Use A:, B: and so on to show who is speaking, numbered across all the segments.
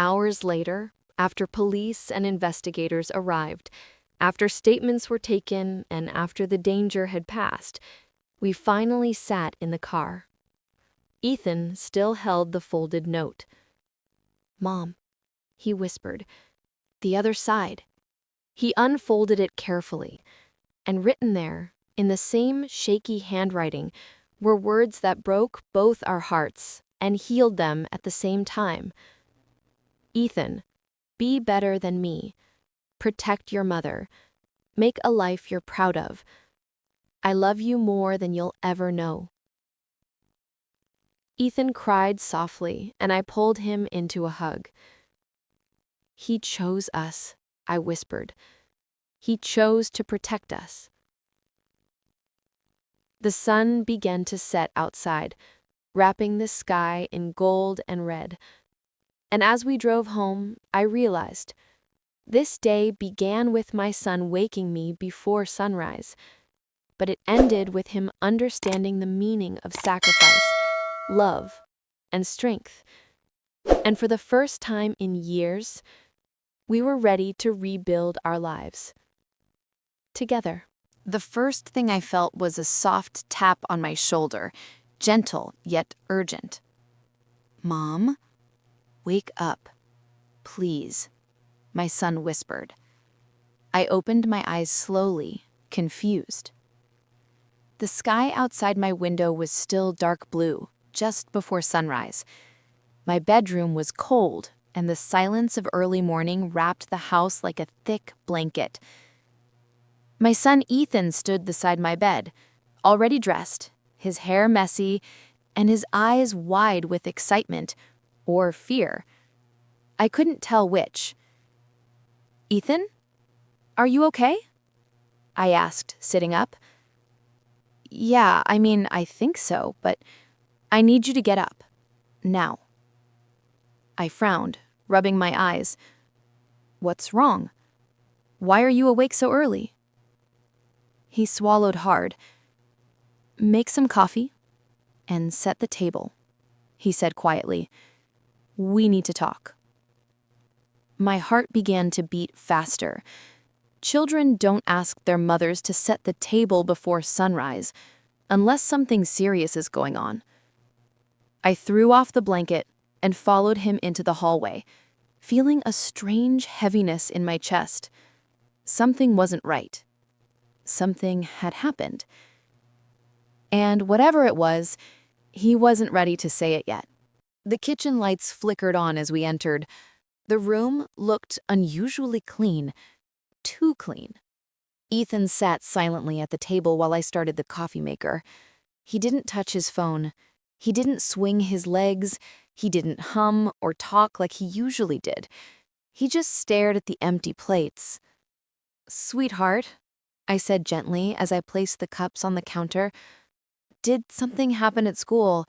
A: Hours later, after police and investigators arrived, after statements were taken, and after the danger had passed, we finally sat in the car. Ethan still held the folded note. "Mom," he whispered, "the other side." He unfolded it carefully, and written there, in the same shaky handwriting, were words that broke both our hearts and healed them at the same time. "Ethan, be better than me. Protect your mother. Make a life you're proud of. I love you more than you'll ever know." Ethan cried softly, and I pulled him into a hug. "He chose us," I whispered. "He chose to protect us." The sun began to set outside, wrapping the sky in gold and red. And as we drove home, I realized this day began with my son waking me before sunrise, but it ended with him understanding the meaning of sacrifice, love, and strength. And for the first time in years, we were ready to rebuild our lives. Together.
B: The first thing I felt was a soft tap on my shoulder, gentle yet urgent. "Mom, wake up, please," my son whispered. I opened my eyes slowly, confused. The sky outside my window was still dark blue, just before sunrise. My bedroom was cold, and the silence of early morning wrapped the house like a thick blanket. My son Ethan stood beside my bed, already dressed, his hair messy, and his eyes wide with excitement or fear. I couldn't tell which. "Ethan, are you okay?" I asked, sitting up. "Yeah, I think so, but I need you to get up. Now." I frowned, rubbing my eyes. "What's wrong? Why are you awake so early?" He swallowed hard. "Make some coffee and set the table," he said quietly. "We need to talk." My heart began to beat faster. Children don't ask their mothers to set the table before sunrise, unless something serious is going on. I threw off the blanket and followed him into the hallway, feeling a strange heaviness in my chest. Something wasn't right. Something had happened. And whatever it was, he wasn't ready to say it yet. The kitchen lights flickered on as we entered. The room looked unusually clean, too clean. Ethan sat silently at the table while I started the coffee maker. He didn't touch his phone. He didn't swing his legs. He didn't hum or talk like he usually did. He just stared at the empty plates. "Sweetheart," I said gently as I placed the cups on the counter, "did something happen at school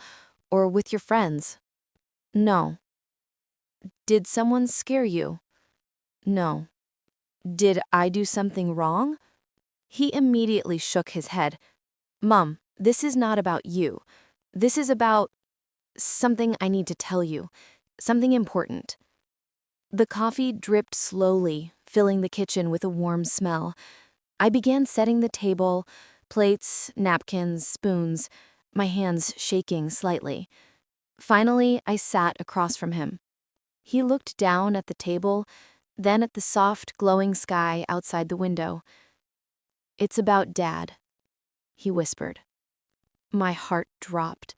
B: or with your friends?" "No." "Did someone scare you?" "No." "Did I do something wrong?" He immediately shook his head. "Mom, this is not about you. This is about something I need to tell you. Something important." The coffee dripped slowly, filling the kitchen with a warm smell. I began setting the table, plates, napkins, spoons, my hands shaking slightly. Finally, I sat across from him. He looked down at the table, then at the soft, glowing sky outside the window. "It's about Dad," he whispered. My heart dropped.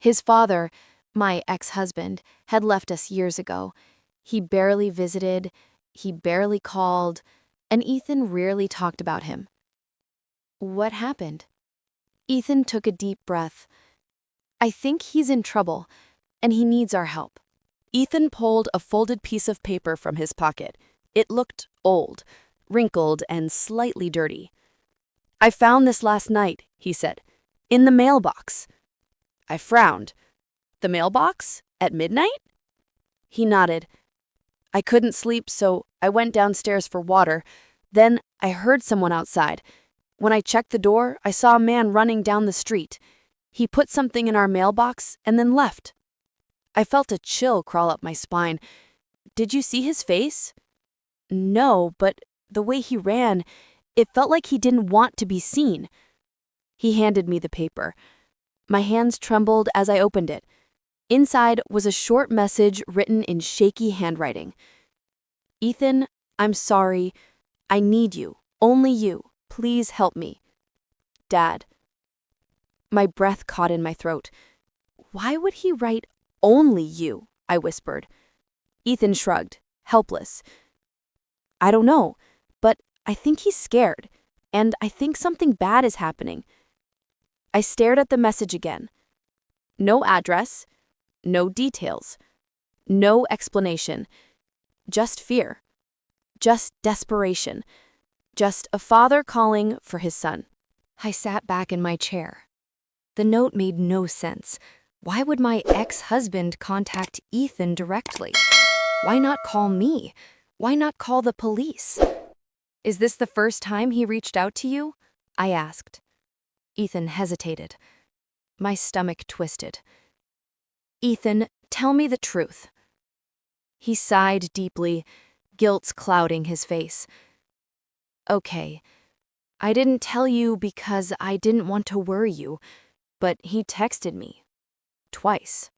B: His father, my ex-husband, had left us years ago. He barely visited, he barely called, and Ethan rarely talked about him. "What happened?" Ethan took a deep breath. "I think he's in trouble, and he needs our help." Ethan pulled a folded piece of paper from his pocket. It looked old, wrinkled, and slightly dirty. "I found this last night," he said, "in the mailbox." I frowned. "The mailbox? At midnight?" He nodded. "I couldn't sleep, so I went downstairs for water. Then I heard someone outside. When I checked the door, I saw a man running down the street. He put something in our mailbox and then left." I felt a chill crawl up my spine.
C: Did you see his face? No, but the way he ran, it felt like he didn't want to be seen. He handed me the paper. My hands trembled as I opened it. Inside was a short message written in shaky handwriting. Ethan, I'm sorry. I need you. Only you. Please help me. Dad. My breath caught in my throat. Why would he write only you? I whispered. Ethan shrugged, helpless. I don't know, but I think he's scared, and I think something bad is happening. I stared at the message again. No address, no details, no explanation, just fear, just desperation, just a father calling for his son. I sat back in my chair. The note made no sense. Why would my ex-husband contact Ethan directly? Why not call me? Why not call the police? Is this the first time he reached out to you? I asked. Ethan hesitated. My stomach twisted. Ethan, tell me the truth. He sighed deeply, guilt clouding his face. Okay, I didn't tell you because I didn't want to worry you, but he texted me. Twice.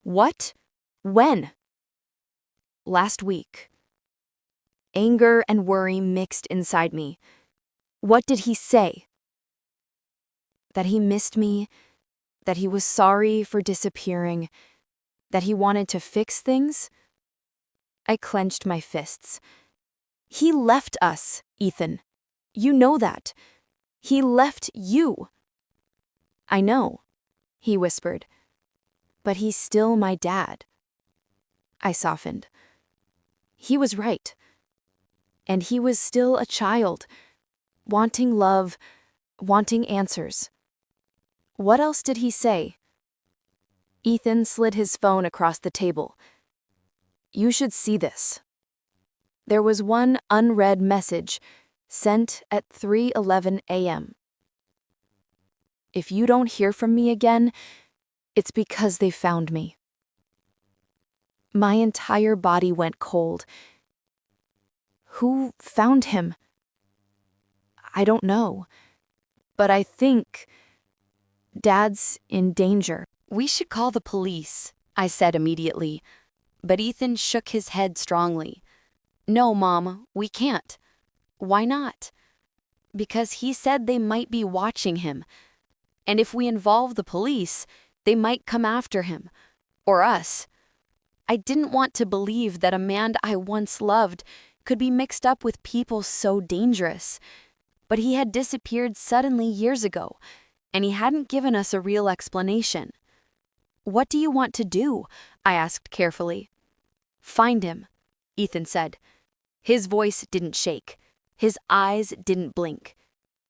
C: What? When? Last week. Anger and worry mixed inside me. What did he say? That he missed me, that he was sorry for disappearing, that he wanted to fix things? I clenched my fists. He left us, Ethan. You know that. He left you. I know, he whispered. But he's still my dad. I softened. He was right. And he was still a child, wanting love, wanting answers. What else did he say? Ethan slid his phone across the table. You should see this. There was one unread message sent at 3:11 a.m. If you don't hear from me again, it's because they found me. My entire body went cold. Who found him? I don't know, but I think Dad's in danger. We should call the police, I said immediately, but Ethan shook his head strongly. No, Mom, we can't. Why not? Because he said they might be watching him, and if we involve the police, they might come after him, or us. I didn't want to believe that a man I once loved could be mixed up with people so dangerous. But he had disappeared suddenly years ago, and he hadn't given us a real explanation. What do you want to do? I asked carefully. Find him, Ethan said. His voice didn't shake. His eyes didn't blink.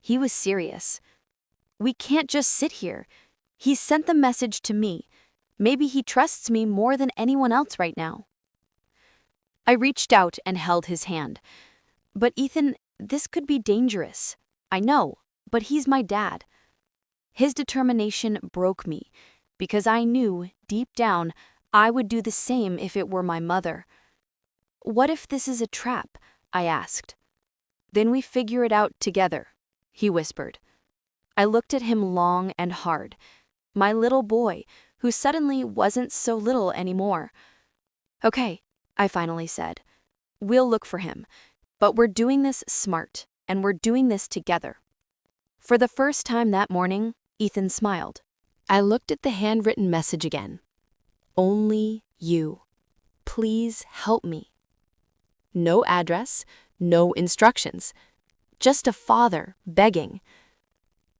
C: He was serious. We can't just sit here. He sent the message to me. Maybe he trusts me more than anyone else right now. I reached out and held his hand. But Ethan, this could be dangerous. I know, but he's my dad. His determination broke me, because I knew, deep down, I would do the same if it were my mother. What if this is a trap? I asked. Then we figure it out together, he whispered. I looked at him long and hard. My little boy, who suddenly wasn't so little anymore. Okay, I finally said. We'll look for him, but we're doing this smart, and we're doing this together. For the first time that morning, Ethan smiled. I looked at the handwritten message again. Only you. Please help me. No address, no instructions. Just a father begging.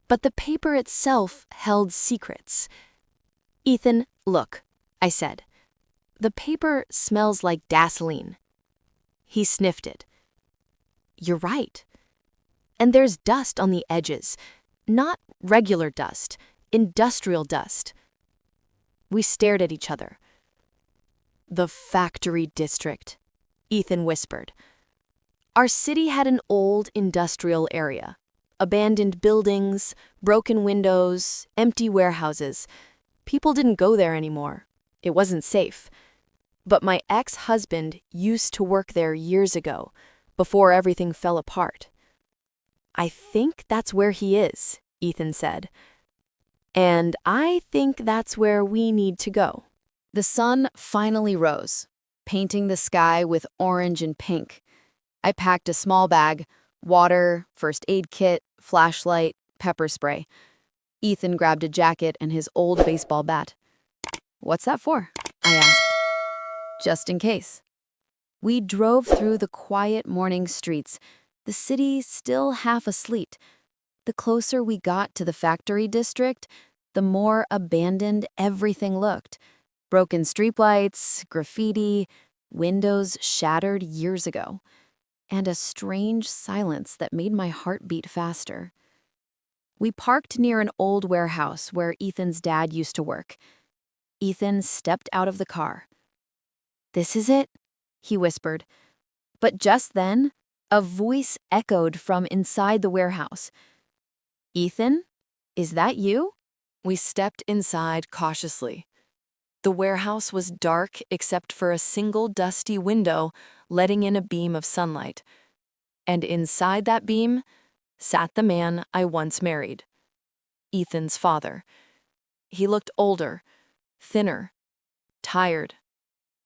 C: But the paper itself held secrets. Ethan, look, I said. The paper smells like gasoline. He sniffed it. You're right. And there's dust on the edges. Not regular dust, industrial dust. We stared at each other. The factory district, Ethan whispered. Our city had an old industrial area. Abandoned buildings, broken windows, empty warehouses. People didn't go there anymore. It wasn't safe. But my ex-husband used to work there years ago, before everything fell apart. I think that's where he is, Ethan said. And I think that's where we need to go.
B: The sun finally rose, painting the sky with orange and pink. I packed a small bag, water, first aid kit, flashlight, pepper spray. Ethan grabbed a jacket and his old baseball bat. "What's that for?" I asked. "Just in case." We drove through the quiet morning streets, the city still half asleep. The closer we got to the factory district, the more abandoned everything looked. Broken streetlights, graffiti, windows shattered years ago, and a strange silence that made my heart beat faster. We parked near an old warehouse where Ethan's dad used to work. Ethan stepped out of the car. "This is it?" he whispered. But just then, a voice echoed from inside the warehouse. "Ethan, is that you?"
C: We stepped inside cautiously. The warehouse was dark except for a single dusty window letting in a beam of sunlight. And inside that beam sat the man I once married, Ethan's father. He looked older, thinner, tired,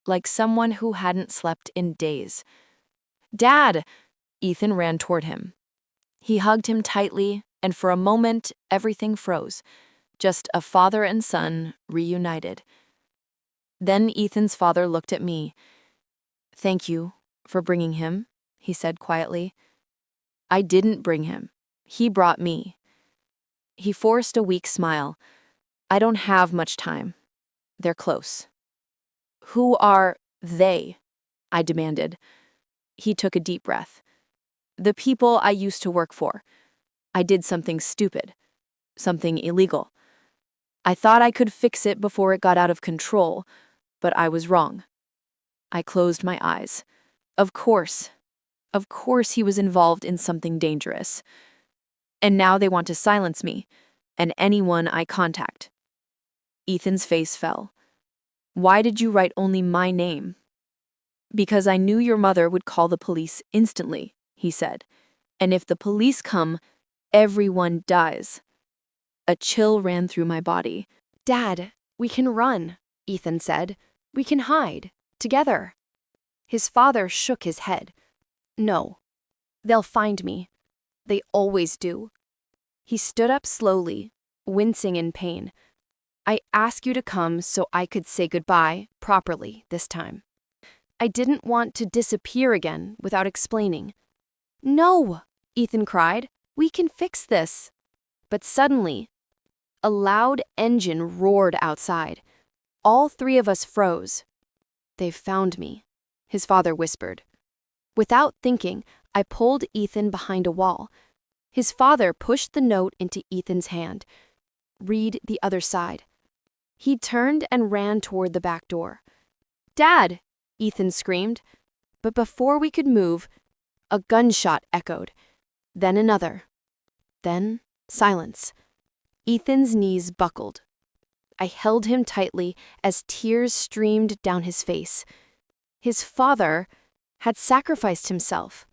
C: like someone who hadn't slept in days. "Dad!" Ethan ran toward him. He hugged him tightly, and for a moment everything froze, just a father and son reunited. Then Ethan's father looked at me. "Thank you for bringing him," he said quietly. "I didn't bring him. He brought me." He forced a weak smile. "I don't have much time. They're close." "Who are they?" I demanded. He took a deep breath. "The people I used to work for. I did something stupid, something illegal. I thought I could fix it before it got out of control, but I was wrong." I closed my eyes. Of course he was involved in something dangerous. And now they want to silence me, and anyone I contact. Ethan's face fell. "Why did you write only my name?" "Because I knew your mother would call the police instantly," he said. "And if the police come, everyone dies." A chill ran through my body.
D: "Dad, we can run," Ethan said. "We can hide, together." His father shook his head. "No, they'll find me. They always do." He stood up slowly, wincing in pain. "I asked you to come so I could say goodbye properly this time. I didn't want to disappear again without explaining." "No," Ethan cried. "We can fix this." But suddenly, a loud engine roared outside. All three of us froze. "They've found me," his father whispered. Without thinking, I pulled Ethan behind a wall. His father pushed the note into Ethan's hand. "Read the other side." He turned and ran toward the back door. "Dad!" Ethan screamed. But before we could move, a gunshot echoed. Then another. Then silence. Ethan's knees buckled. I held him tightly as tears streamed down his face. His father had sacrificed himself.